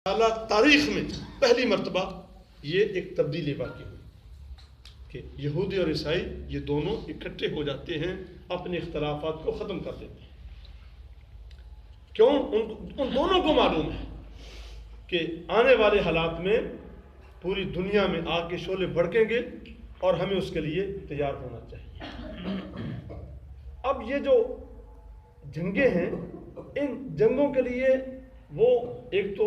اعلیٰ تاریخ میں پہلی مرتبہ یہ ایک تبدیلی واقع ہوئی کہ یہودی اور عیسائی یہ دونوں اکٹھے ہو جاتے ہیں، اپنے اختلافات کو ختم کر دیتے ہیں۔ کیوں؟ ان دونوں کو معلوم ہے کہ آنے والے حالات میں پوری دنیا میں آگ کے شعلے بھڑکیں گے اور ہمیں اس کے لیے تیار ہونا چاہیے۔ اب یہ جو جنگیں ہیں، ان جنگوں کے لیے وہ ایک تو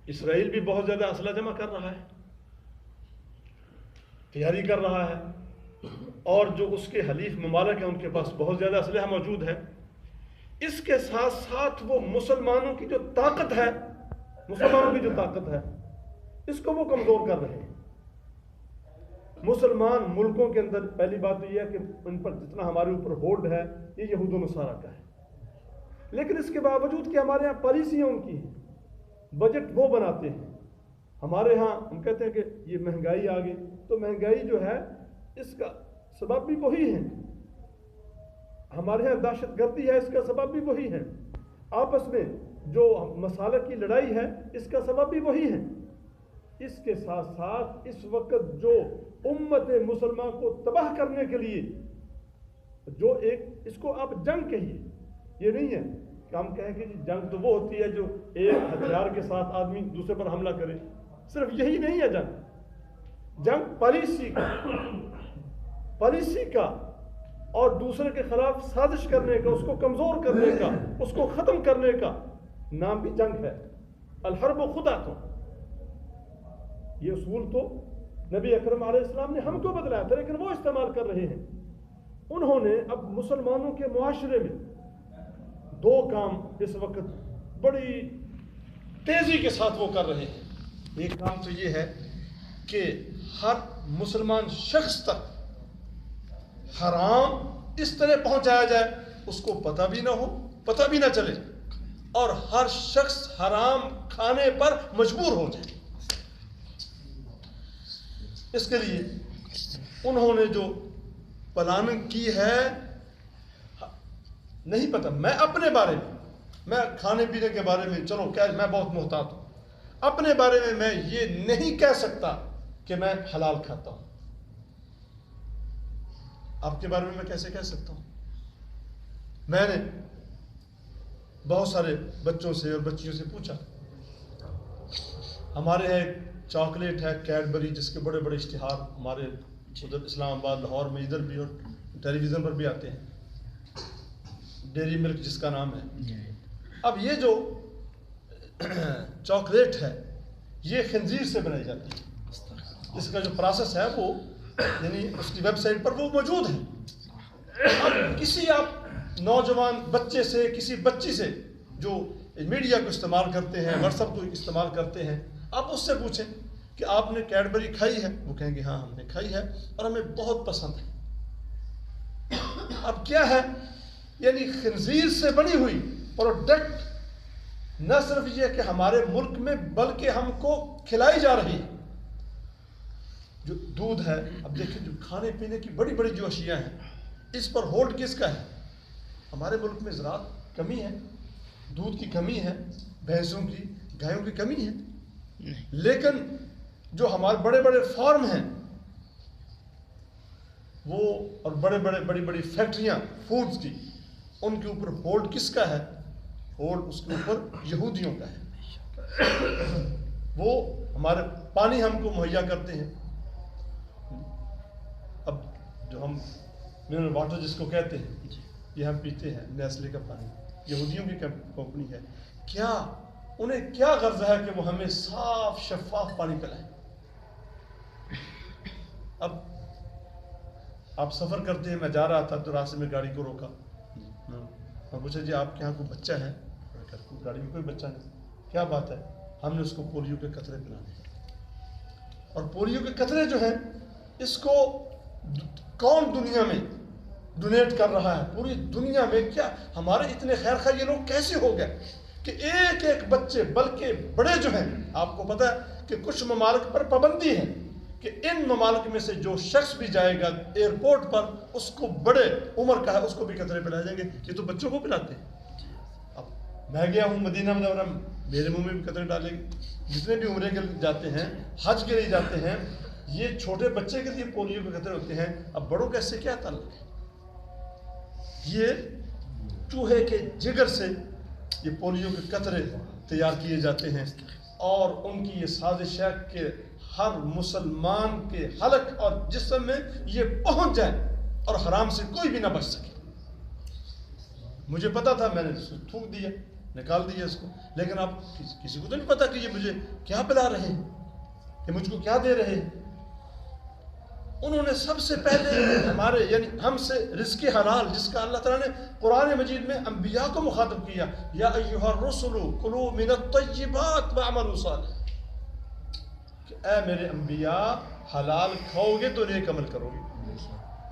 اسرائیل بھی بہت زیادہ اسلحہ جمع کر رہا ہے، تیاری کر رہا ہے، اور جو اس کے حلیف ممالک ہیں ان کے پاس بہت زیادہ اسلحہ موجود ہے۔ اس کے ساتھ ساتھ وہ مسلمانوں کی جو طاقت ہے، اس کو وہ کمزور کر رہے ہیں۔ مسلمان ملکوں کے اندر پہلی بات تو یہ ہے کہ ان پر جتنا ہمارے اوپر ہولڈ ہے یہ یہود و نصارہ کا ہے، لیکن اس کے باوجود کہ ہمارے یہاں پالیسیاں ان کی ہیں، بجٹ وہ بناتے ہیں۔ ہمارے ہاں ہم کہتے ہیں کہ یہ مہنگائی آ گئی، تو مہنگائی جو ہے اس کا سبب بھی وہی ہے۔ ہمارے ہاں دہشت گردی ہے، اس کا سبب بھی وہی ہے۔ آپس میں جو مسالک کی لڑائی ہے، اس کا سبب بھی وہی ہے۔ اس کے ساتھ ساتھ اس وقت جو امت مسلمان کو تباہ کرنے کے لیے جو ایک، اس کو آپ جنگ کہیے، یہ نہیں ہے کہ ہم کہیں کہ جنگ تو وہ ہوتی ہے جو ایک ہتھیار کے ساتھ آدمی دوسرے پر حملہ کرے، صرف یہی نہیں ہے جنگ پالیسی کا اور دوسرے کے خلاف سازش کرنے کا، اس کو کمزور کرنے کا، اس کو ختم کرنے کا نام بھی جنگ ہے۔ الحرب خدعۃ، یہ اصول تو نبی اکرم علیہ السلام نے ہم کو بتلایا تھا، لیکن وہ استعمال کر رہے ہیں۔ انہوں نے اب مسلمانوں کے معاشرے میں دو کام اس وقت بڑی تیزی کے ساتھ وہ کر رہے ہیں۔ ایک کام تو یہ ہے کہ ہر مسلمان شخص تک حرام اس طرح پہنچایا جائے اس کو پتہ بھی نہ ہو، پتہ بھی نہ چلے، اور ہر شخص حرام کھانے پر مجبور ہو جائے۔ اس کے لیے انہوں نے جو پلاننگ کی ہے، نہیں پتہ، میں اپنے بارے میں کھانے پینے کے بارے میں چلو کیا میں بہت محتاط ہوں، اپنے بارے میں یہ نہیں کہہ سکتا کہ میں حلال کھاتا ہوں۔ آپ کے بارے میں کیسے کہہ سکتا ہوں؟ میں نے بہت سارے بچوں سے اور بچیوں سے پوچھا، ہمارے یہاں ایک چاکلیٹ ہے کیڈبری، جس کے بڑے بڑے اشتہار ہمارے ادھر اسلام آباد لاہور میں ادھر بھی اور ٹیلی ویژن پر بھی آتے ہیں، ڈیری ملک جس کا نام ہے۔ اب یہ جو چاکلیٹ ہے یہ خنزیر سے بنائی جاتی ہے، اس کا جو پروسیس ہے وہ یعنی اس کی ویب سائٹ پر وہ موجود ہے۔ اب کسی آپ نوجوان بچے سے، کسی بچی سے جو میڈیا کو استعمال کرتے ہیں، واٹس ایپ کو استعمال کرتے ہیں، آپ اس سے پوچھیں کہ آپ نے کیڈبری کھائی ہے، وہ کہیں گے ہاں ہم نے کھائی ہے اور ہمیں بہت پسند ہے۔ اب کیا ہے؟ یعنی خنزیر سے بنی ہوئی پروڈکٹ نہ صرف یہ کہ ہمارے ملک میں بلکہ ہم کو کھلائی جا رہی ہے۔ جو دودھ ہے، اب دیکھیں جو کھانے پینے کی بڑی بڑی جو اشیاء ہیں، اس پر ہولڈ کس کا ہے؟ ہمارے ملک میں زراعت کمی ہے، دودھ کی کمی ہے، بھینسوں کی، گایوں کی کمی ہے، لیکن جو ہمارے بڑے بڑے فارم ہیں وہ اور بڑی بڑی فیکٹریاں فوڈز کی، ان کے اوپر ہولڈ کس کا ہے؟ ہولڈ اس کے اوپر یہودیوں کا ہے۔ وہ ہمارے پانی ہم کو مہیا کرتے ہیں، اب جو ہم منرل واٹر جس کو کہتے ہیں یہ ہم پیتے ہیں، نیسلے کا پانی یہودیوں کی کمپنی ہے۔ کیا انہیں کیا غرض ہے کہ وہ ہمیں صاف شفاف پانی پلائیں؟ اب آپ سفر کرتے ہیں، میں جا رہا تھا تو راستے میں گاڑی کو روکا، میں پوچھا جی آپ کے یہاں کوئی بچہ ہے؟ گاڑی میں کوئی بچہ نہیں۔ کیا بات ہے؟ ہم نے اس کو پولیو کے قطرے پلانے ہیں، اور پولیو کے قطرے جو ہیں اس کو کون دنیا میں ڈونیٹ کر رہا ہے؟ پوری دنیا میں کیا ہمارے اتنے خیر خواہ یہ لوگ کیسے ہو گئے کہ ایک ایک بچے، بلکہ بڑے جو ہیں، آپ کو پتہ ہے کہ کچھ ممالک پر پابندی ہے کہ ان ممالک میں سے جو شخص بھی جائے گا ایئرپورٹ پر اس کو بڑے عمر کا ہے اس کو بھی قطرے پلائے جائیں گے۔ یہ تو بچوں کو پلاتے ہیں۔ اب میں گیا ہوں مدینہ منورہ، میرے منہ میں بھی قطرے ڈالے گی. جتنے بھی عمرے کے لیے جاتے ہیں, حج کے لیے جاتے ہیں, یہ چھوٹے بچے کے لیے پولیو کے قطرے ہوتے ہیں. اب بڑوں کا اس سے کیا تعلق ہے؟ یہ چوہے کے جگر سے یہ پولیو کے قطرے تیار کیے جاتے ہیں, اور ان کی یہ سازش ہے کہ ہر مسلمان کے حلق اور جسم میں یہ پہنچ جائے اور حرام سے کوئی بھی نہ بچ سکے. مجھے پتا تھا, میں نے تھوک دیا, نکال دیا اس کو, لیکن اب کسی کو تو نہیں پتا کہ یہ مجھے کیا پلا رہے ہیں, یہ مجھ کو کیا دے رہے ہیں. انہوں نے سب سے پہلے ہمارے یعنی ہم سے رزق حلال, جس کا اللہ تعالیٰ نے قرآن مجید میں انبیاء کو مخاطب کیا, یا ایھا الرسل کلوا من الطیبات واعملوا صالحا, کہ اے میرے انبیاء حلال کھاؤ گے تو نیک عمل کرو گے,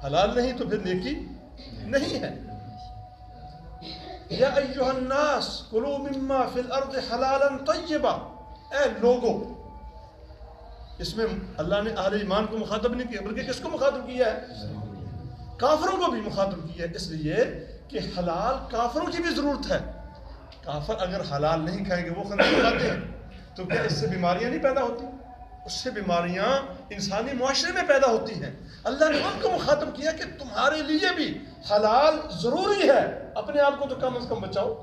حلال نہیں تو پھر نیکی نہیں ہے. یا ایھا الناس کلوا مما فی الارض حلالا طیبا, اے لوگو. اس میں اللہ نے اہل ایمان کو مخاطب نہیں کیا, بلکہ کس کو مخاطب کیا ہے؟ کافروں کو بھی مخاطب کیا ہے, اس لیے کہ حلال کافروں کی بھی ضرورت ہے. کافر اگر حلال نہیں کھائیں گے, وہ خنزیر کھاتے ہیں, تو کیا اس سے بیماریاں نہیں پیدا ہوتی؟ اس سے بیماریاں انسانی معاشرے میں پیدا ہوتی ہیں. اللہ نے ان کو مخاطب کیا کہ تمہارے لیے بھی حلال ضروری ہے, اپنے آپ کو تو کم از کم بچاؤ.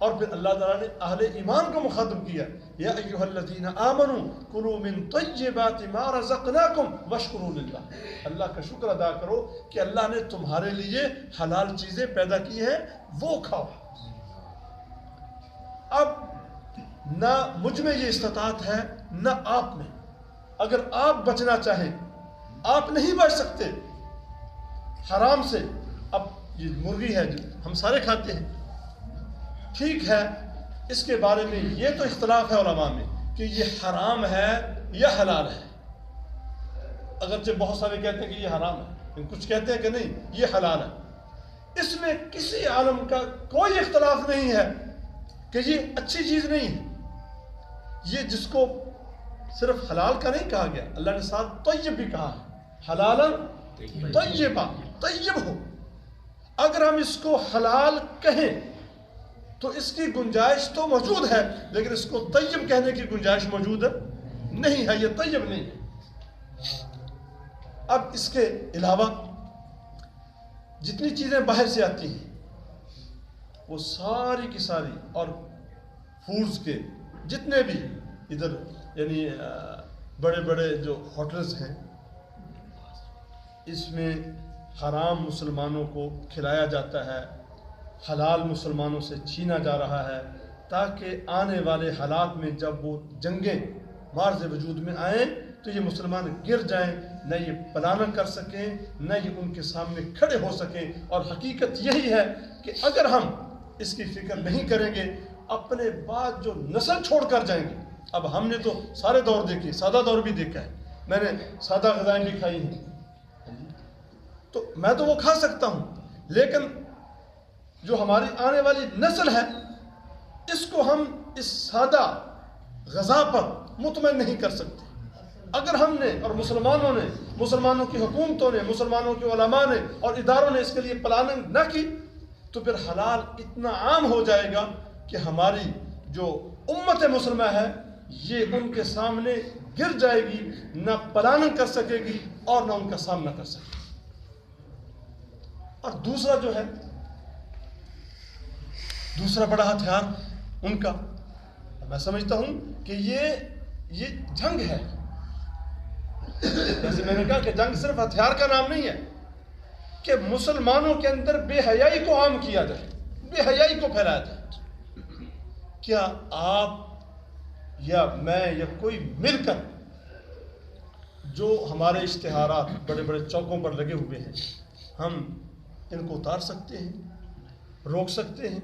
اور پھر اللہ تعالیٰ نے اہل ایمان کو مخاطب کیا, یا ایھا الذین آمنوا کلوا من طیبات ما رزقناکم واشکروا للہ. اللہ کا شکر ادا کرو کہ اللہ نے تمہارے لیے حلال چیزیں پیدا کی ہیں, وہ کھاؤ. اب نہ مجھ میں یہ استطاعت ہے نہ آپ میں. اگر آپ بچنا چاہیں, آپ نہیں بچ سکتے حرام سے. اب یہ مرغی ہے ہم سارے کھاتے ہیں, ٹھیک ہے, اس کے بارے میں یہ تو اختلاف ہے علماء میں کہ یہ حرام ہے یا حلال ہے. اگرچہ بہت سارے کہتے ہیں کہ یہ حرام ہے, کچھ کہتے ہیں کہ نہیں یہ حلال ہے. اس میں کسی عالم کا کوئی اختلاف نہیں ہے کہ یہ اچھی چیز نہیں ہے. یہ جس کو صرف حلال کا نہیں کہا گیا, اللہ نے ساتھ طیب بھی کہا ہے, حلالا طیبا, طیب ہو. اگر ہم اس کو حلال کہیں تو اس کی گنجائش تو موجود ہے, لیکن اس کو طیب کہنے کی گنجائش موجود نہیں ہے, یہ طیب نہیں ہے. اب اس کے علاوہ جتنی چیزیں باہر سے آتی ہیں وہ ساری کی ساری, اور فوڈز کے جتنے بھی ادھر یعنی بڑے بڑے جو ہوٹلز ہیں, اس میں حرام مسلمانوں کو کھلایا جاتا ہے, حلال مسلمانوں سے چھینا جا رہا ہے, تاکہ آنے والے حالات میں جب وہ جنگیں مارز وجود میں آئیں تو یہ مسلمان گر جائیں, نہ یہ پلان کر سکیں, نہ یہ ان کے سامنے کھڑے ہو سکیں. اور حقیقت یہی ہے کہ اگر ہم اس کی فکر نہیں کریں گے, اپنے بعد جو نسل چھوڑ کر جائیں گے. اب ہم نے تو سارے دور دیکھے, سادہ دور بھی دیکھا ہے, میں نے سادہ غذائیں بھی کھائی ہیں, تو میں تو وہ کھا سکتا ہوں, لیکن جو ہماری آنے والی نسل ہے اس کو ہم اس سادہ غذا پر مطمئن نہیں کر سکتے. اگر ہم نے اور مسلمانوں نے, مسلمانوں کی حکومتوں نے, مسلمانوں کے علماء نے اور اداروں نے اس کے لیے پلاننگ نہ کی, تو پھر حلال اتنا عام ہو جائے گا کہ ہماری جو امت مسلمہ ہے یہ ان کے سامنے گر جائے گی, نہ پلاننگ کر سکے گی اور نہ ان کا سامنا کر سکے گی. اور دوسرا جو ہے, دوسرا بڑا ہتھیار ان کا, میں سمجھتا ہوں کہ یہ جنگ ہے. جیسے میں نے کہا کہ جنگ صرف ہتھیار کا نام نہیں ہے, کہ مسلمانوں کے اندر بے حیائی کو عام کیا جائے, بے حیائی کو پھیلایا جائے. کیا آپ یا میں یا کوئی مل کر جو ہمارے اشتہارات بڑے بڑے چوکوں پر لگے ہوئے ہیں, ہم ان کو اتار سکتے ہیں, روک سکتے ہیں؟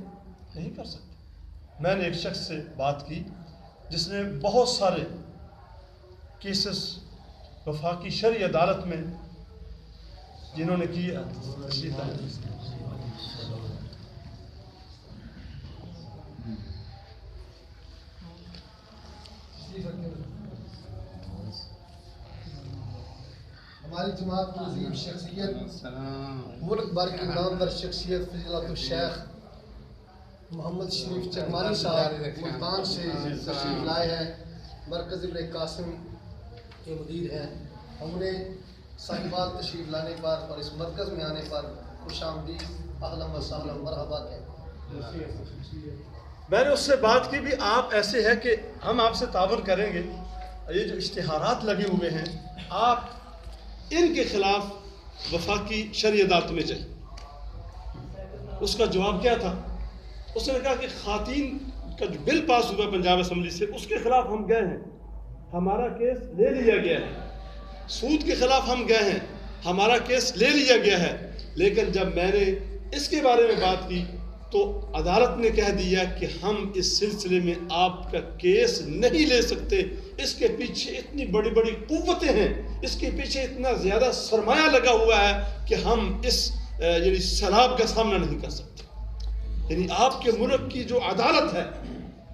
نہیں کر سکتے. میں نے ایک شخص سے بات کی جس نے بہت سارے کیسز وفاقی شرعی عدالت میں جنہوں نے کیا. ہماری جماعت کی عظیم شخصیت, ملک بھر کی نامور شخصیت فضیلت الشیخ محمد شریف چکمانی صاحب ملتان سے تشریف لائے ہیں، مرکز ابن قاسم کے مدیر ہیں. ہم نے صاحبال تشریف لانے پر اور اس مرکز میں آنے پر خوش آمدید، اہلا و سہلا، مرحبا کہیں. میں نے اس سے بات کی بھی، آپ ایسے ہے کہ ہم آپ سے تعاون کریں گے، یہ جو اشتہارات لگے ہوئے ہیں آپ ان کے خلاف وفاقی شرعی عدالت میں جائیں. اس کا جواب کیا تھا؟ اس نے کہا کہ خواتین کا جو بل پاس ہوا پنجاب اسمبلی سے اس کے خلاف ہم گئے ہیں، ہمارا کیس لے لیا گیا ہے. سود کے خلاف ہم گئے ہیں، ہمارا کیس لے لیا گیا ہے. لیکن جب میں نے اس کے بارے میں بات کی تو عدالت نے کہہ دیا کہ ہم اس سلسلے میں آپ کا کیس نہیں لے سکتے. اس کے پیچھے اتنی بڑی بڑی قوتیں ہیں، اس کے پیچھے اتنا زیادہ سرمایہ لگا ہوا ہے کہ ہم اس یعنی سیلاب کا سامنا نہیں کر سکتے. یعنی آپ کے ملک کی جو عدالت ہے،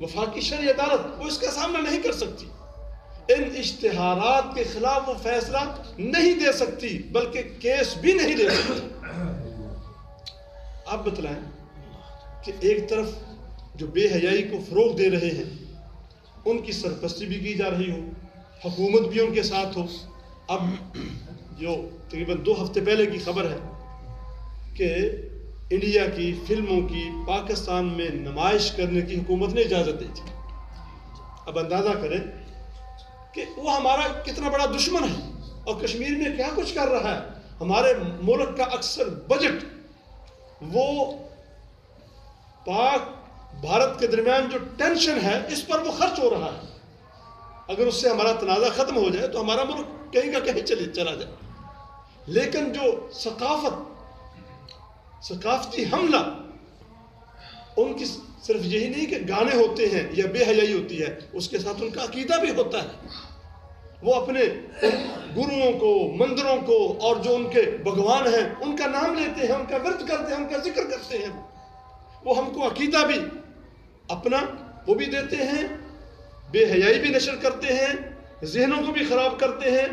وفاقی شرعی عدالت، وہ اس کا سامنا نہیں کر سکتی. ان اشتہارات کے خلاف وہ فیصلہ نہیں دے سکتی، بلکہ کیس بھی نہیں لے سکتی. آپ بتلائیں کہ ایک طرف جو بے حیائی کو فروغ دے رہے ہیں ان کی سرپرستی بھی کی جا رہی ہو، حکومت بھی ان کے ساتھ ہو. اب جو تقریباً 2 ہفتے پہلے کی خبر ہے کہ انڈیا کی فلموں کی پاکستان میں نمائش کرنے کی حکومت نے اجازت دی تھی. اب اندازہ کریں کہ وہ ہمارا کتنا بڑا دشمن ہے اور کشمیر میں کیا کچھ کر رہا ہے. ہمارے ملک کا اکثر بجٹ وہ پاک بھارت کے درمیان جو ٹینشن ہے اس پر وہ خرچ ہو رہا ہے. اگر اس سے ہمارا تنازع ختم ہو جائے تو ہمارا ملک کہیں کا کہیں چلا جائے. لیکن جو ثقافتی حملہ ان کی صرف یہی نہیں کہ گانے ہوتے ہیں یا بے حیائی ہوتی ہے، اس کے ساتھ ان کا عقیدہ بھی ہوتا ہے. وہ اپنے گروؤں کو، مندروں کو اور جو ان کے بھگوان ہیں ان کا نام لیتے ہیں، ان کا ورد کرتے ہیں، ان کا ذکر کرتے ہیں. وہ ہم کو عقیدہ بھی اپنا وہ بھی دیتے ہیں، بے حیائی بھی نشر کرتے ہیں، ذہنوں کو بھی خراب کرتے ہیں.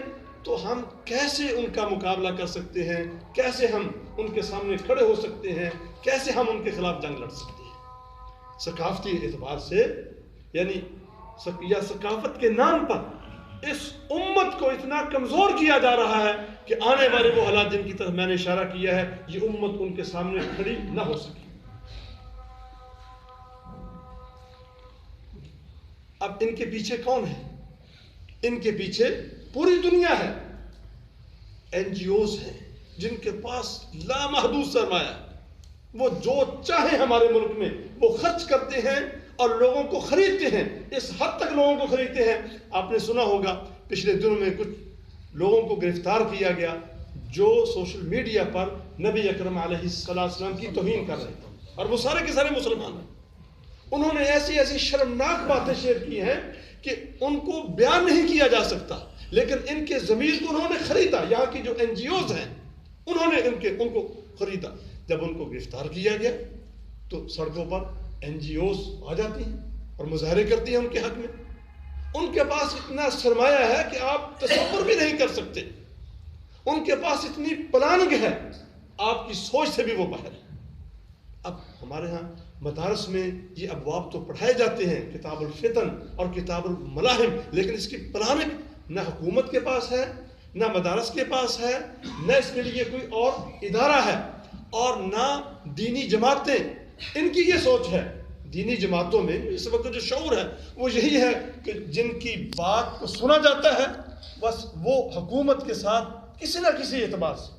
تو ہم کیسے ان کا مقابلہ کر سکتے ہیں؟ کیسے ہم ان کے سامنے کھڑے ہو سکتے ہیں؟ کیسے ہم ان کے خلاف جنگ لڑ سکتے ہیں؟ ثقافتی اعتبار سے یعنی یا ثقافت کے نام پر اس امت کو اتنا کمزور کیا جا رہا ہے کہ آنے والے وہ حالات جن کی طرف میں نے اشارہ کیا ہے، یہ امت ان کے سامنے کھڑی نہ ہو سکی. اب ان کے پیچھے کون ہے؟ ان کے پیچھے پوری دنیا ہے. این جی اوز ہیں جن کے پاس لامحدود سرمایہ ہے. وہ جو چاہیں ہمارے ملک میں وہ خرچ کرتے ہیں اور لوگوں کو خریدتے ہیں. اس حد تک لوگوں کو خریدتے ہیں، آپ نے سنا ہوگا پچھلے دنوں میں کچھ لوگوں کو گرفتار کیا گیا جو سوشل میڈیا پر نبی اکرم علیہ السلام کی توہین کر رہے تھے، اور وہ سارے کے سارے مسلمان ہیں. انہوں نے ایسی شرمناک باتیں شیئر کی ہیں کہ ان کو بیان نہیں کیا جا سکتا. لیکن ان کے ضمیر کو انہوں نے خریدا. یہاں کی جو این جی اوز ہیں انہوں نے ان کو خریدا. جب ان کو گرفتار کیا گیا تو سڑکوں پر این جی اوز آ جاتی ہیں اور مظاہرے کرتی ہیں ان کے حق میں. ان کے پاس اتنا سرمایہ ہے کہ آپ تصور بھی نہیں کر سکتے. ان کے پاس اتنی پلاننگ ہے، آپ کی سوچ سے بھی وہ باہر ہے. اب ہمارے ہاں مدارس میں یہ ابواب تو پڑھائے جاتے ہیں، کتاب الفتن اور کتاب الملاحم، لیکن اس کی پلاننگ نہ حکومت کے پاس ہے، نہ مدارس کے پاس ہے، نہ اس کے لیے کوئی اور ادارہ ہے، اور نہ دینی جماعتیں. ان کی یہ سوچ ہے. دینی جماعتوں میں اس وقت جو شعور ہے وہ یہی ہے کہ جن کی بات کو سنا جاتا ہے بس وہ حکومت کے ساتھ کسی نہ کسی اعتبار سے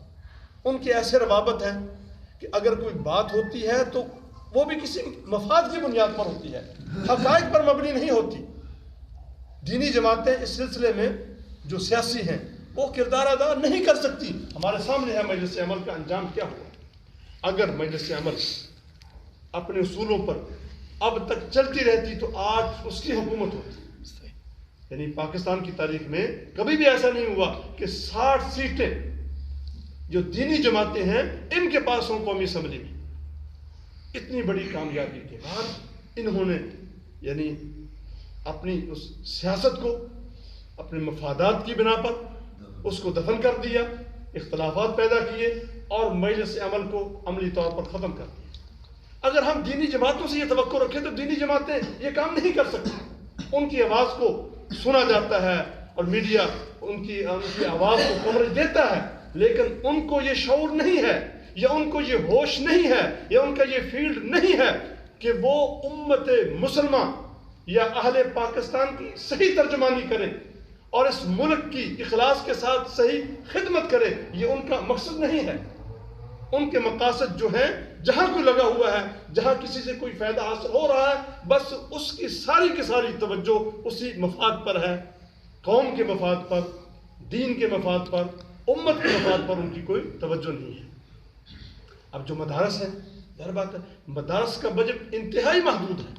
ان کے ایسے روابط ہیں کہ اگر کوئی بات ہوتی ہے تو وہ بھی کسی مفاد کی بنیاد پر ہوتی ہے، حقائق پر مبنی نہیں ہوتی. دینی جماعتیں اس سلسلے میں جو سیاسی ہیں وہ کردار ادا نہیں کر سکتی. ہمارے سامنے ہے مجلس عمل کا انجام کیا ہوا. اگر مجلس عمل اپنے اصولوں پر اب تک چلتی رہتی تو آج اس کی حکومت ہوتی. یعنی پاکستان کی تاریخ میں کبھی بھی ایسا نہیں ہوا کہ 60 سیٹیں جو دینی جماعتیں ہیں ان کے پاس ہوں قومی اسمبلی میں. اتنی بڑی کامیابی کے بعد انہوں نے یعنی اپنی اس سیاست کو اپنے مفادات کی بنا پر اس کو دفن کر دیا، اختلافات پیدا کیے اور مجلس عمل کو عملی طور پر ختم کر دیا. اگر ہم دینی جماعتوں سے یہ توقع رکھیں تو دینی جماعتیں یہ کام نہیں کر سکتی. ان کی آواز کو سنا جاتا ہے اور میڈیا ان کی آواز کو کوریج دیتا ہے، لیکن ان کو یہ شعور نہیں ہے یا ان کو یہ ہوش نہیں ہے یا ان کا یہ فیلڈ نہیں ہے کہ وہ امت مسلمہ یا اہل پاکستان کی صحیح ترجمانی کریں اور اس ملک کی اخلاص کے ساتھ صحیح خدمت کرے. یہ ان کا مقصد نہیں ہے. ان کے مقاصد جو ہیں جہاں کوئی لگا ہوا ہے، جہاں کسی سے کوئی فائدہ حاصل ہو رہا ہے، بس اس کی ساری توجہ اسی مفاد پر ہے. قوم کے مفاد پر، دین کے مفاد پر، امت کے مفاد پر ان کی کوئی توجہ نہیں ہے. اب جو مدارس ہیں، ظاہر بات ہے مدارس کا بجٹ انتہائی محدود ہے.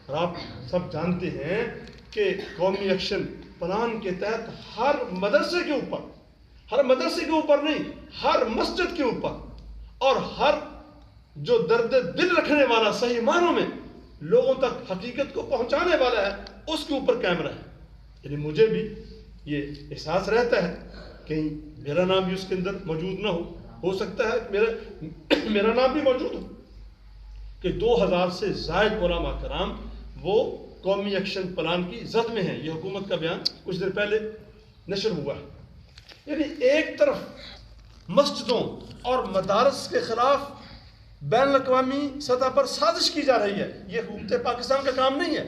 اور آپ سب جانتے ہیں کہ قومی ایکشن پلان کے تحت ہر مدرسے کے اوپر نہیں، ہر مسجد کے اوپر اور ہر جو درد دل رکھنے والا صحیح معنوں میں لوگوں تک حقیقت کو پہنچانے والا ہے، اس کے اوپر کیمرہ ہے. یعنی مجھے بھی یہ احساس رہتا ہے کہیں میرا نام بھی اس کے اندر موجود نہ ہو سکتا ہے میرا نام بھی موجود ہو، کہ 2000 سے زائد علماء کرام وہ قومی ایکشن پلان کی زد میں ہیں. یہ حکومت کا بیان کچھ دیر پہلے نشر ہوا ہے. یعنی ایک طرف مسجدوں اور مدارس کے خلاف بین الاقوامی سطح پر سازش کی جا رہی ہے. یہ حکومت پاکستان کا کام نہیں ہے،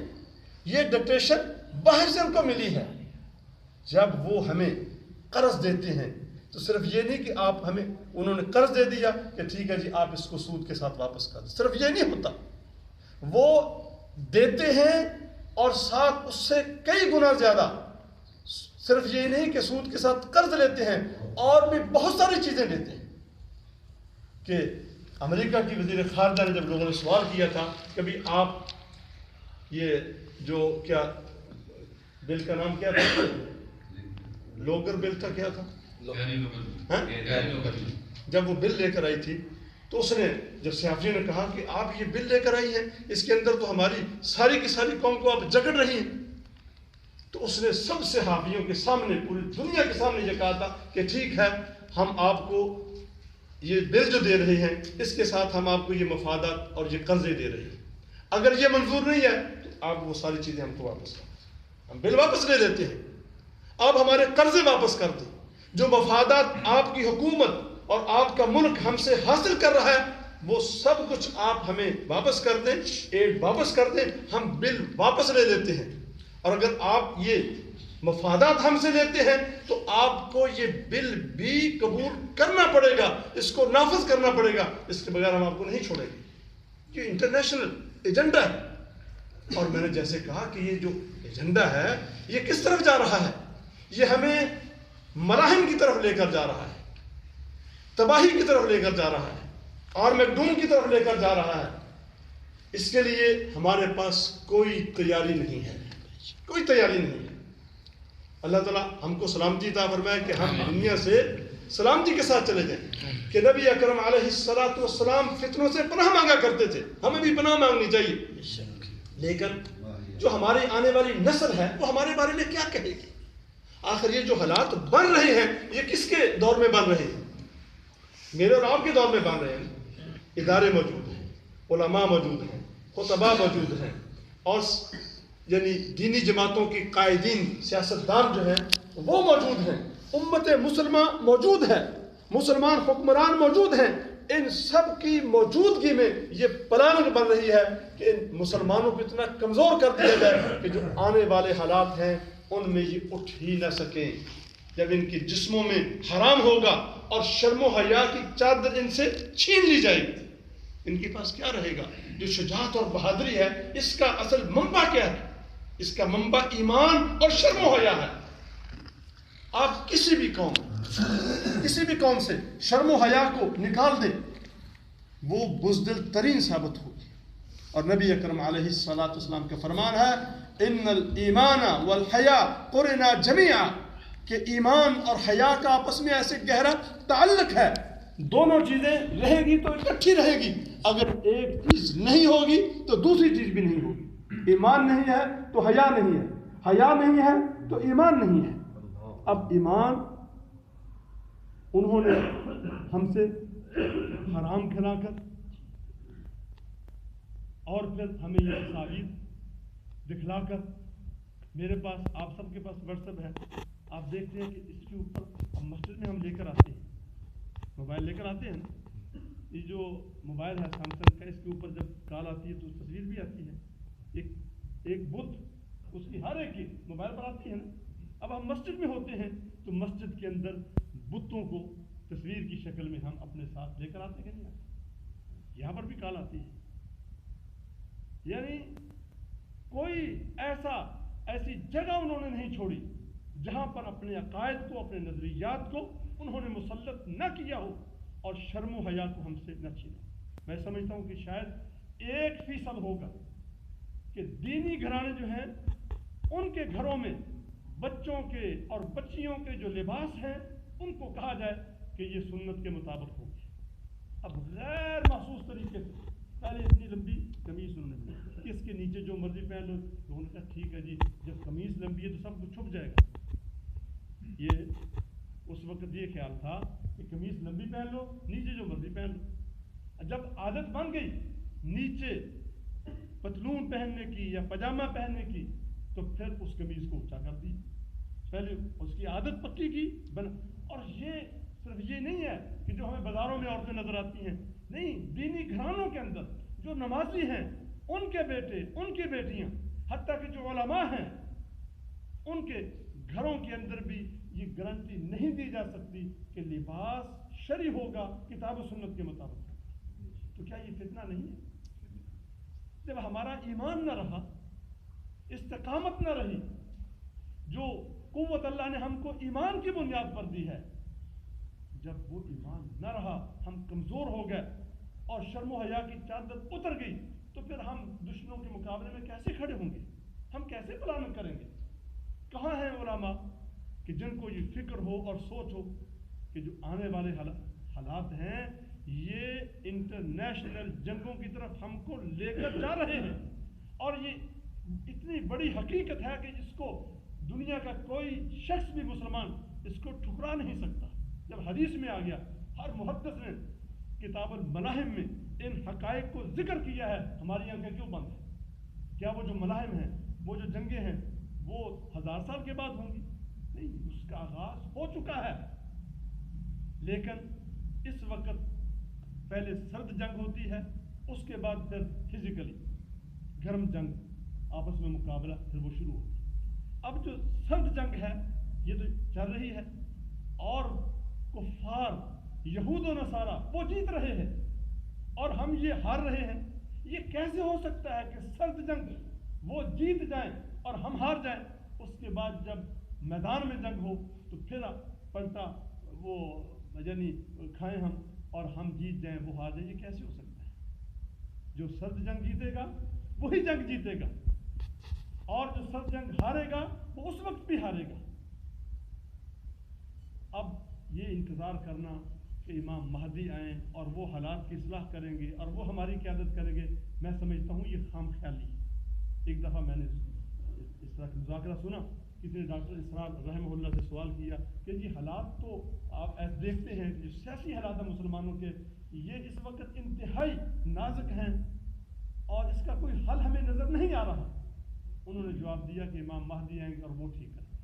یہ ڈکٹیشن باہر سے ان کو ملی ہے. جب وہ ہمیں قرض دیتے ہیں تو صرف یہ نہیں کہ انہوں نے قرض دے دیا کہ ٹھیک ہے جی آپ اس کو سود کے ساتھ واپس کر دیں. صرف یہ نہیں ہوتا، وہ دیتے ہیں اور ساتھ اس سے کئی گنا زیادہ. صرف یہ نہیں کہ سود کے ساتھ قرض لیتے ہیں، اور بھی بہت ساری چیزیں دیتے ہیں. کہ امریکہ کی وزیر خارجہ نے جب لوگوں نے سوال کیا تھا کہ بھی آپ یہ جو کیا بل کا نام کیا تھا، لوگر بل تھا، کیا تھا، جب وہ بل لے کر آئی تھی تو اس نے جب صحافیوں نے کہا کہ آپ یہ بل لے کر آئی ہیں، اس کے اندر تو ہماری ساری کی ساری قوم کو آپ جگڑ رہی ہیں، تو اس نے سب صحافیوں کے سامنے، پوری دنیا کے سامنے یہ کہا تھا کہ ٹھیک ہے ہم آپ کو یہ بل جو دے رہے ہیں اس کے ساتھ ہم آپ کو یہ مفادات اور یہ قرضے دے رہے ہیں، اگر یہ منظور نہیں ہے تو آپ وہ ساری چیزیں ہم کو واپس کریں، ہم بل واپس لے لیتے ہیں، آپ ہمارے قرضے واپس کر دیں. جو مفادات آپ کی حکومت اور آپ کا ملک ہم سے حاصل کر رہا ہے وہ سب کچھ آپ ہمیں واپس کر دیں، ایڈ واپس کر دیں، ہم بل واپس لے لیتے ہیں. اور اگر آپ یہ مفادات ہم سے لیتے ہیں تو آپ کو یہ بل بھی قبول کرنا پڑے گا، اس کو نافذ کرنا پڑے گا، اس کے بغیر ہم آپ کو نہیں چھوڑیں گے. یہ انٹرنیشنل ایجنڈا ہے. اور میں نے جیسے کہا کہ یہ جو ایجنڈا ہے یہ کس طرف جا رہا ہے، یہ ہمیں مراحم کی طرف لے کر جا رہا ہے، تباہی کی طرف لے کر جا رہا ہے، اور میکڈوم کی طرف لے کر جا رہا ہے. اس کے لیے ہمارے پاس کوئی تیاری نہیں ہے، کوئی تیاری نہیں ہے. اللہ تعالیٰ ہم کو سلامتی عطا فرمائے کہ ہم دنیا سے سلامتی کے ساتھ چلے جائیں. کہ نبی اکرم علیہ الصلوۃ والسلام فتنوں سے پناہ مانگا کرتے تھے، ہمیں بھی پناہ مانگنی چاہیے. لیکن جو ہماری آنے والی نسل ہے وہ ہمارے بارے میں کیا کہے گی؟ آخر یہ جو حالات بن رہے ہیں یہ کس کے دور میں بن رہے ہیں؟ میرے اور آپ کے دور میں بن رہے ہیں. ادارے موجود ہیں، علماء موجود ہیں، خطباء موجود ہیں، اور یعنی دینی جماعتوں کی قائدین، سیاستدان جو ہیں وہ موجود ہیں، امت مسلمہ موجود ہے، مسلمان حکمران موجود ہیں. ان سب کی موجودگی میں یہ پلاننگ بن رہی ہے کہ ان مسلمانوں کو اتنا کمزور کر دیا جائے کہ جو آنے والے حالات ہیں ان میں یہ اٹھ ہی نہ سکیں. جب ان کے جسموں میں حرام ہوگا اور شرم و حیا کی چادر ان سے چھین لی جائے گی، ان کے پاس کیا رہے گا؟ جو شجاعت اور بہادری ہے اس کا اصل منبع کیا ہے؟ اس کا منبع ایمان اور شرم و حیا ہے. آپ کسی بھی قوم سے شرم و حیا کو نکال دیں وہ بزدل ترین ثابت ہوگی. اور نبی اکرم علیہ الصلوۃ والسلام کا فرمان ہے ان الایمان والحیا قرنا جميعا، کہ ایمان اور حیا کا آپس میں ایسے گہرا تعلق ہے. دونوں چیزیں رہے گی تو اکٹھی رہے گی، اگر ایک چیز نہیں ہوگی تو دوسری چیز بھی نہیں ہوگی. ایمان نہیں ہے تو حیا نہیں ہے، حیا نہیں ہے تو ایمان نہیں ہے. اب ایمان انہوں نے ہم سے حرام کھلا کر اور پھر ہمیں یہ تصاویر دکھلا کر، میرے پاس، آپ سب کے پاس واٹس ایپ ہے، آپ دیکھتے ہیں کہ اس کے اوپر اب مسجد میں ہم لے کر آتے ہیں، موبائل لے کر آتے ہیں نا، یہ جو موبائل ہے سیمسنگ کا، اس کے اوپر جب کال آتی ہے تو تصویر بھی آتی ہے، ایک بت اس کی ہر ایک کی موبائل پر آتی ہے نا. اب ہم مسجد میں ہوتے ہیں تو مسجد کے اندر بتوں کو تصویر کی شکل میں ہم اپنے ساتھ لے کر آتے کہ نہیں آتے؟ یہاں پر بھی کال آتی ہے. یعنی کوئی ایسی جگہ انہوں نے نہیں چھوڑی جہاں پر اپنے عقائد کو، اپنے نظریات کو انہوں نے مسلط نہ کیا ہو اور شرم و حیا کو ہم سے نہ چھینا. میں سمجھتا ہوں کہ شاید 1% ہوگا کہ دینی گھرانے جو ہیں ان کے گھروں میں بچوں کے اور بچیوں کے جو لباس ہیں ان کو کہا جائے کہ یہ سنت کے مطابق ہوگی. اب غیر محسوس طریقے سے پہلے اتنی لمبی قمیص انہوں نے بنائی کہ اس کے نیچے جو مرضی پہن لو. لوگوں نے کہا ٹھیک ہے جی، جب قمیص لمبی ہے تو سب کچھ چھپ جائے گا. یہ اس وقت یہ خیال تھا کہ قمیص لمبی پہن لو، نیچے جو مرضی پہن لو. جب عادت بن گئی نیچے پتلون پہننے کی یا پاجامہ پہننے کی تو پھر اس قمیص کو اونچا کر دی. پہلے اس کی عادت پکی کی اور یہ صرف یہ نہیں ہے کہ جو ہمیں بازاروں میں عورتیں نظر آتی ہیں، نہیں، دینی گھرانوں کے اندر جو نمازی ہیں ان کے بیٹے، ان کی بیٹیاں، حتیٰ کہ جو علماء ہیں ان کے گھروں کے اندر بھی یہ گارنٹی نہیں دی جا سکتی کہ لباس شرعی ہوگا، کتاب و سنت کے مطابق. تو کیا یہ فتنہ نہیں ہے؟ جب ہمارا ایمان نہ رہا، استقامت نہ رہی، جو قوت اللہ نے ہم کو ایمان کی بنیاد پر دی ہے، جب وہ ایمان نہ رہا، ہم کمزور ہو گئے اور شرم و حیا کی چادر اتر گئی، تو پھر ہم دشمنوں کے مقابلے میں کیسے کھڑے ہوں گے؟ ہم کیسے پلان کریں گے؟ کہاں ہیں علماء کہ جن کو یہ فکر ہو اور سوچ ہو کہ جو آنے والے حالات ہیں یہ انٹرنیشنل جنگوں کی طرف ہم کو لے کر جا رہے ہیں، اور یہ اتنی بڑی حقیقت ہے کہ اس کو دنیا کا کوئی شخص بھی مسلمان اس کو ٹھکرا نہیں سکتا. جب حدیث میں آ گیا، ہر محدث نے کتاب الملاحم میں ان حقائق کو ذکر کیا ہے، ہماری آنکھیں کیوں بند ہیں؟ کیا وہ جو ملاحم ہیں، وہ جو جنگیں ہیں وہ 1000 سال کے بعد ہوں گی؟ نہیں، اس کا آغاز ہو چکا ہے. لیکن اس وقت پہلے سرد جنگ ہوتی ہے، اس کے بعد پھر فزیکلی گرم جنگ، آپس میں مقابلہ، پھر وہ شروع ہوتی ہے. اب جو سرد جنگ ہے یہ تو چل رہی ہے اور کفار یہود و نصارہ وہ جیت رہے ہیں اور ہم یہ ہار رہے ہیں. یہ کیسے ہو سکتا ہے کہ سرد جنگ وہ جیت جائیں اور ہم ہار جائیں، اس کے بعد جب میدان میں جنگ ہو تو پھر پلٹا وہ یعنی کھائیں ہم اور ہم جیت جائیں، وہ ہار جائیں؟ یہ کیسے ہو سکتا ہے؟ جو سرد جنگ جیتے گا وہی جنگ جیتے گا، اور جو سرد جنگ ہارے گا وہ اس وقت بھی ہارے گا. اب یہ انتظار کرنا کہ امام مہدی آئیں اور وہ حالات کی اصلاح کریں گے اور وہ ہماری قیادت کریں گے، میں سمجھتا ہوں یہ خام خیالی ہے. ایک دفعہ میں نے اس طرح کا مذاکرہ سنا، کسی نے ڈاکٹر اسرار رحمہ اللہ سے سوال کیا کہ جی حالات تو آپ ایسے دیکھتے ہیں کہ جو سیاسی حالات ہیں مسلمانوں کے، یہ اس وقت انتہائی نازک ہیں اور اس کا کوئی حل ہمیں نظر نہیں آ رہا. انہوں نے جواب دیا کہ امام مہدی آئیں گے اور وہ ٹھیک کریں گے.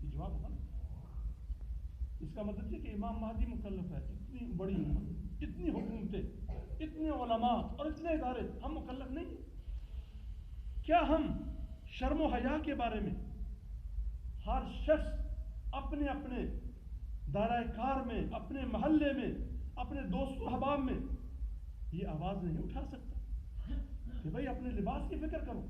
یہ جواب ہوگا نا؟ اس کا مطلب یہ کہ امام مہدی مکلف ہے. اتنی بڑی امت، اتنی حکومتیں، اتنے علماء اور اتنے ادارے، ہم مکلف نہیں؟ کیا ہم شرم و حیا کے بارے میں ہر شخص اپنے اپنے دائرہ کار میں، اپنے محلے میں، اپنے دوست و احباب میں یہ آواز نہیں اٹھا سکتا کہ بھائی اپنے لباس کی فکر کرو،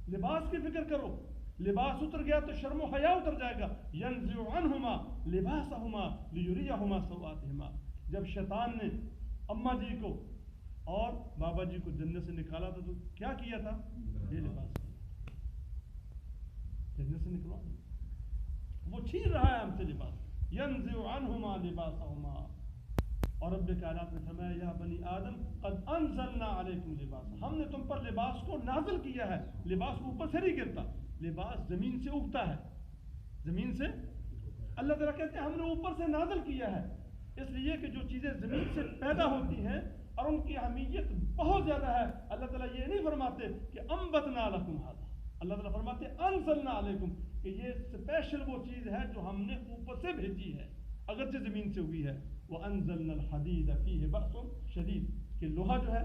لباس کی فکر کرو؟ لباس اتر گیا تو شرم و حیا اتر جائے گا. ينزع عنهما لباسهما ليريهما سوآتهما. جب شیطان نے اماں جی کو اور بابا جی کو جنت سے نکالا تھا تو کیا کیا تھا؟ یہ لباس جنت سے نکلوا، وہ چھین رہا ہے ہم سے لباس. ينزع عنهما لباسهما. اور رب کائنات نے فرمایا یا بنی آدم قد انزلنا علیکم لباسا، ہم نے تم پر لباس کو نازل کیا ہے. لباس اوپر سے نہیں گرتا، لباس زمین سے اگتا ہے. زمین سے اللہ تعالیٰ کہتے ہیں ہم نے اوپر سے نازل کیا ہے، اس لیے کہ جو چیزیں زمین سے پیدا ہوتی ہیں اور ان کی اہمیت بہت زیادہ ہے. اللہ تعالیٰ یہ نہیں فرماتے کہ انبتنا لکم ھذا، اللہ تعالیٰ فرماتے انزلنا علیکم، کہ یہ اسپیشل وہ چیز ہے جو ہم نے اوپر سے بھیجی ہے اگرچہ زمین سے ہوئی ہے. وانزلنا الحدید فیہ بأس شدید، کہ لوہا جو ہے،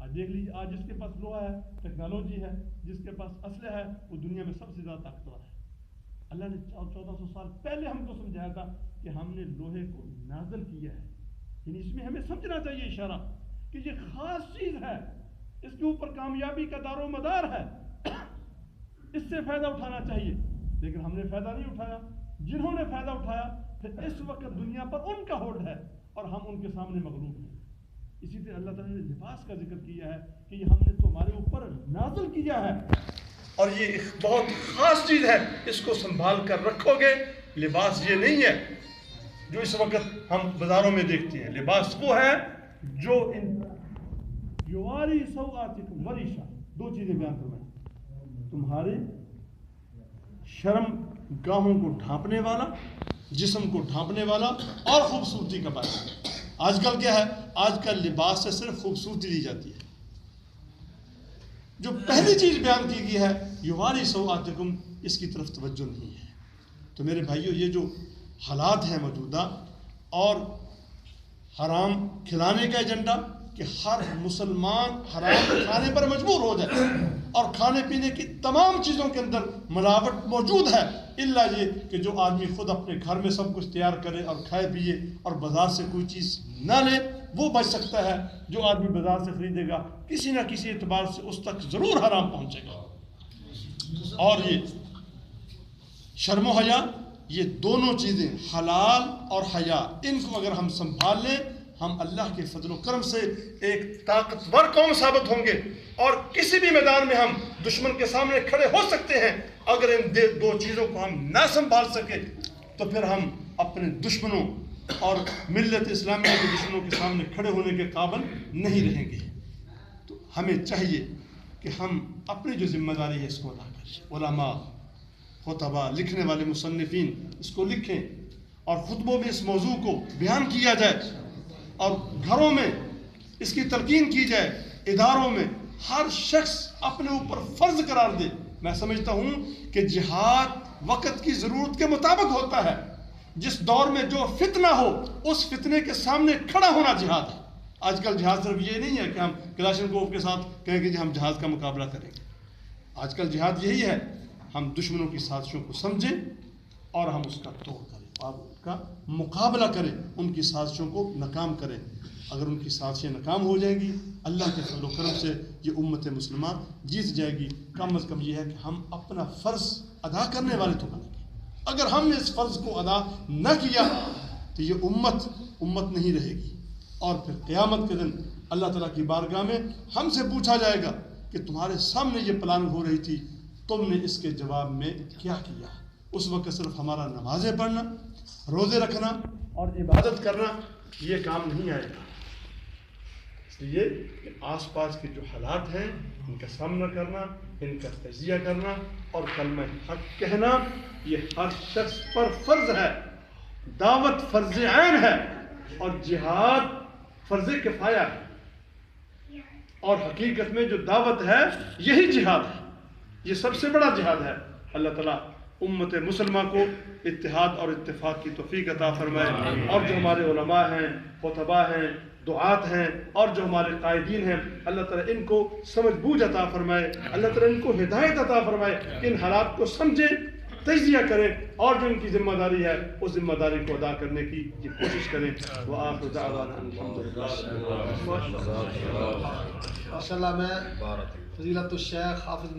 آج دیکھ لیجیے، آج جس کے پاس لوہا ہے، ٹیکنالوجی ہے، جس کے پاس اسلحہ ہے، وہ دنیا میں سب سے زیادہ طاقتور ہے. اللہ نے 1400 سال پہلے ہم کو سمجھایا تھا کہ ہم نے لوہے کو نازل کیا ہے. یعنی اس میں ہمیں سمجھنا چاہیے اشارہ کہ یہ خاص چیز ہے، اس کے اوپر کامیابی کا دار و مدار ہے، اس سے فائدہ اٹھانا چاہیے. لیکن ہم نے فائدہ نہیں اٹھایا. جنہوں نے فائدہ اٹھایا پھر اس وقت دنیا پر ان کا ہولڈ ہے اور ہم ان کے سامنے مغلوب ہیں. اسی طرح اللہ تعالیٰ نے لباس کا ذکر کیا ہے کہ یہ ہم نے تمہارے اوپر نازل کیا ہے اور یہ ایک بہت خاص چیز ہے، اس کو سنبھال کر رکھو گے. لباس یہ نہیں ہے جو اس وقت ہم بازاروں میں دیکھتے ہیں. لباس وہ ہے جو یواری سوآتکم وریشا، دو چیزیں بیان فرمائیں، تمہارے شرم گاہوں کو ڈھانپنے والا، جسم کو ڈھانپنے والا، اور خوبصورتی کا باعث. آج کل کیا ہے؟ آج کل لباس سے صرف خوبصورتی دی جاتی ہے. جو پہلی چیز بیان کی گئی ہے یواری سوآتکم، اس کی طرف توجہ نہیں ہے. تو میرے بھائیوں، یہ جو حالات ہیں موجودہ، اور حرام کھلانے کا ایجنڈا کہ ہر مسلمان حرام کھانے پر مجبور ہو جائے، اور کھانے پینے کی تمام چیزوں کے اندر ملاوٹ موجود ہے، الا یہ کہ جو آدمی خود اپنے گھر میں سب کچھ تیار کرے اور کھائے پیے اور بازار سے کوئی چیز نہ لے، وہ بچ سکتا ہے. جو آدمی بازار سے خریدے گا کسی نہ کسی اعتبار سے اس تک ضرور حرام پہنچے گا. اور یہ شرم و حیا، یہ دونوں چیزیں حلال اور حیا، ان کو اگر ہم سنبھال لیں، ہم اللہ کے فضل و کرم سے ایک طاقتور قوم ثابت ہوں گے، اور کسی بھی میدان میں ہم دشمن کے سامنے کھڑے ہو سکتے ہیں. اگر ان دو چیزوں کو ہم نہ سنبھال سکے تو پھر ہم اپنے دشمنوں اور ملت اسلامیہ کے دشمنوں کے سامنے کھڑے ہونے کے قابل نہیں رہیں گے. تو ہمیں چاہیے کہ ہم اپنی جو ذمہ داری ہے اس کو ادا کریں. علماء، خطباء، لکھنے والے مصنفین اس کو لکھیں، اور خطبوں میں اس موضوع کو بیان کیا جائے، اور گھروں میں اس کی تلقین کی جائے، اداروں میں ہر شخص اپنے اوپر فرض قرار دے. میں سمجھتا ہوں کہ جہاد وقت کی ضرورت کے مطابق ہوتا ہے. جس دور میں جو فتنہ ہو اس فتنے کے سامنے کھڑا ہونا جہاد ہے. آج کل جہاد صرف یہ نہیں ہے کہ ہم کلاشنکوف کے ساتھ کہیں کہ ہم جہاد کا مقابلہ کریں گے. آج کل جہاد یہی ہے، ہم دشمنوں کی سازشوں کو سمجھیں اور ہم اس کا توڑ کریں، اور ان کا مقابلہ کریں، ان کی سازشوں کو ناکام کریں. اگر ان کی سازشیں ناکام ہو جائیں گی، اللہ کے فضل و کرم سے یہ امت مسلمہ جیت جائے گی. کم از کم یہ ہے کہ ہم اپنا فرض ادا کرنے والے تو بنیں گے. اگر ہم نے اس فرض کو ادا نہ کیا تو یہ امت نہیں رہے گی، اور پھر قیامت کے دن اللہ تعالیٰ کی بارگاہ میں ہم سے پوچھا جائے گا کہ تمہارے سامنے یہ پلاننگ ہو رہی تھی، تم نے اس کے جواب میں کیا کیا. اس وقت صرف ہمارا نمازیں پڑھنا، روزے رکھنا اور عبادت کرنا یہ کام نہیں آئے گا. اس لیے کہ آس پاس کے جو حالات ہیں ان کا سامنا کرنا، ان کا تجزیہ کرنا اور کلمہ حق کہنا یہ ہر شخص پر فرض ہے. دعوت فرض عین ہے اور جہاد فرض کفایہ ہے. اور حقیقت میں جو دعوت ہے یہی جہاد ہے، یہ سب سے بڑا جہاد ہے. اللہ تعالیٰ امت مسلمہ کو اتحاد اور اتفاق کی توفیق عطا فرمائے. اور جو ہمارے علماء ہیں، خطباء ہیں، دعات ہیں، اور جو ہمارے قائدین ہیں، اللہ تعالیٰ ان کو سمجھ بوجھ عطا فرمائے. اللہ تعالیٰ ان کو ہدایت عطا فرمائے کہ ان حالات کو سمجھیں، تجزیہ کریں، اور جو ان کی ذمہ داری ہے اس ذمہ داری کو ادا کرنے کی یہ کوشش کریں. وآخر دعوانا الحمدللہ. ماشاء اللہ. میں فضیلت الشیخ حافظ